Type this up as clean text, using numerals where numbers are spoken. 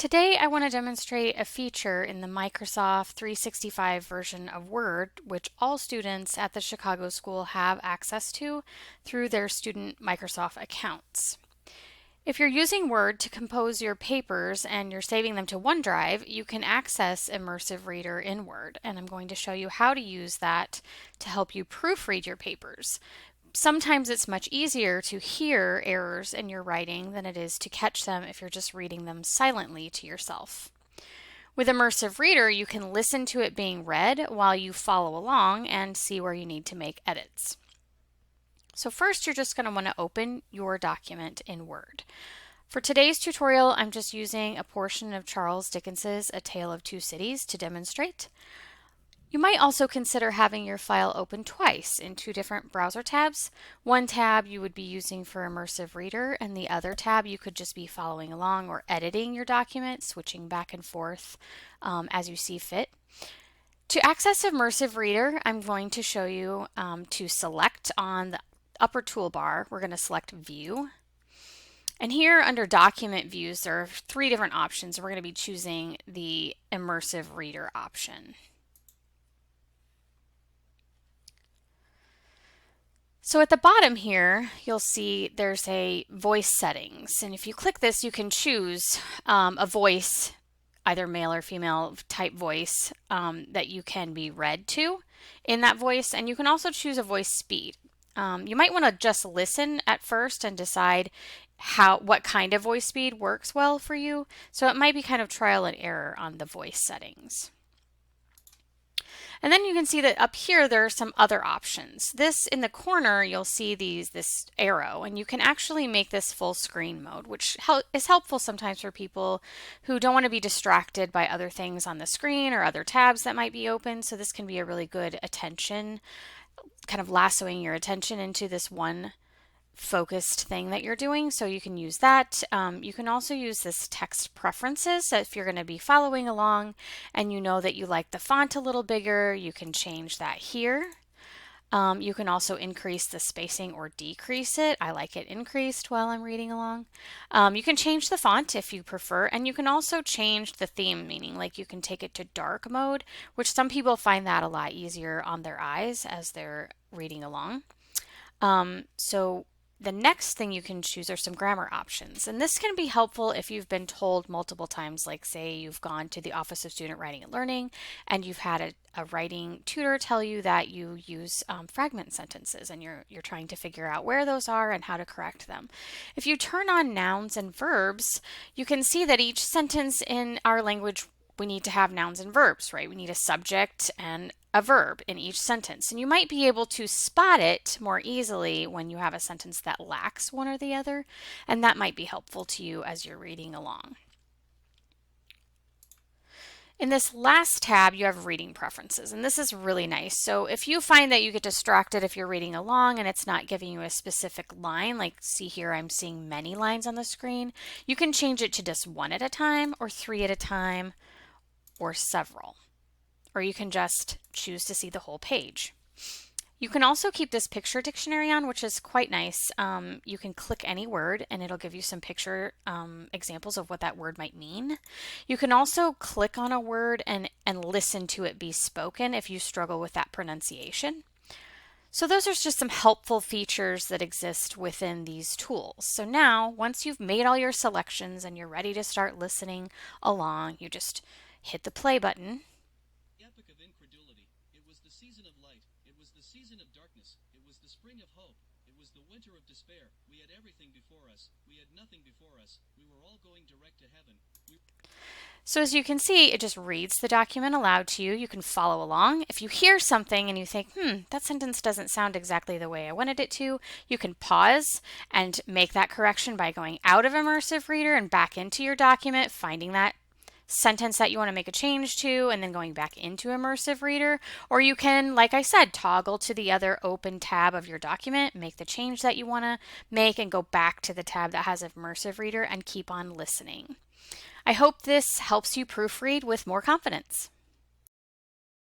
Today I want to demonstrate a feature in the Microsoft 365 version of Word, which all students at the Chicago School have access to through their student Microsoft accounts. If you're using Word to compose your papers and you're saving them to OneDrive, you can access Immersive Reader in Word, and I'm going to show you how to use that to help you proofread your papers. Sometimes it's much easier to hear errors in your writing than it is to catch them if you're just reading them silently to yourself. With Immersive Reader, you can listen to it being read while you follow along and see where you need to make edits. So first, you're just going to want to open your document in Word. For today's tutorial, I'm just using a portion of Charles Dickens's A Tale of Two Cities to demonstrate. You might also consider having your file open twice in two different browser tabs. One tab you would be using for Immersive Reader, and the other tab you could just be following along or editing your document, switching back and forth as you see fit. To access Immersive Reader, I'm going to show you to select on the upper toolbar. We're going to select View. And here under Document Views, there are three different options. We're going to be choosing the Immersive Reader option. So at the bottom here, you'll see there's a voice settings. And if you click this, you can choose a voice, either male or female type voice that you can be read to in that voice. And you can also choose a voice speed. You might want to just listen at first and decide what kind of voice speed works well for you. So it might be kind of trial and error on the voice settings. And then you can see that up here there are some other options. This in the corner you'll see this arrow, and you can actually make this full screen mode, which is helpful sometimes for people who don't want to be distracted by other things on the screen or other tabs that might be open. So this can be a really good attention, kind of lassoing your attention into this one focused thing that you're doing, so you can use that. You can also use this text preferences. If you're going to be following along and you know that you like the font a little bigger, you can change that here. You can also increase the spacing or decrease it. I like it increased while I'm reading along. You can change the font if you prefer, and you can also change the theme, meaning like you can take it to dark mode, which some people find that a lot easier on their eyes as they're reading along. So the next thing you can choose are some grammar options, and this can be helpful if you've been told multiple times, like say you've gone to the Office of Student Writing and Learning and you've had a writing tutor tell you that you use fragment sentences and you're trying to figure out where those are and how to correct them. If you turn on nouns and verbs, you can see that each sentence in our language we need to have nouns and verbs, right? We need a subject and a verb in each sentence. And you might be able to spot it more easily when you have a sentence that lacks one or the other, and that might be helpful to you as you're reading along. In this last tab, you have reading preferences, and this is really nice. So if you find that you get distracted if you're reading along and it's not giving you a specific line, like see here I'm seeing many lines on the screen, you can change it to just one at a time or three at a time or several. Or you can just choose to see the whole page. You can also keep this picture dictionary on, which is quite nice. You can click any word and it'll give you some picture examples of what that word might mean. You can also click on a word and listen to it be spoken if you struggle with that pronunciation. So those are just some helpful features that exist within these tools. So now, once you've made all your selections and you're ready to start listening along, you just hit the play button. Epic of incredulity. It was the season of light. It was the season of darkness. It was the spring of hope. It was the winter of despair. We had everything before us. We had nothing before us. We were all going direct to heaven. So as you can see, it just reads the document aloud to you. You can follow along. If you hear something and you think, that sentence doesn't sound exactly the way I wanted it to, you can pause and make that correction by going out of Immersive Reader and back into your document, finding that sentence that you want to make a change to, and then going back into Immersive Reader. Or you can, like I said, toggle to the other open tab of your document, make the change that you want to make, and go back to the tab that has Immersive Reader and keep on listening. I hope this helps you proofread with more confidence.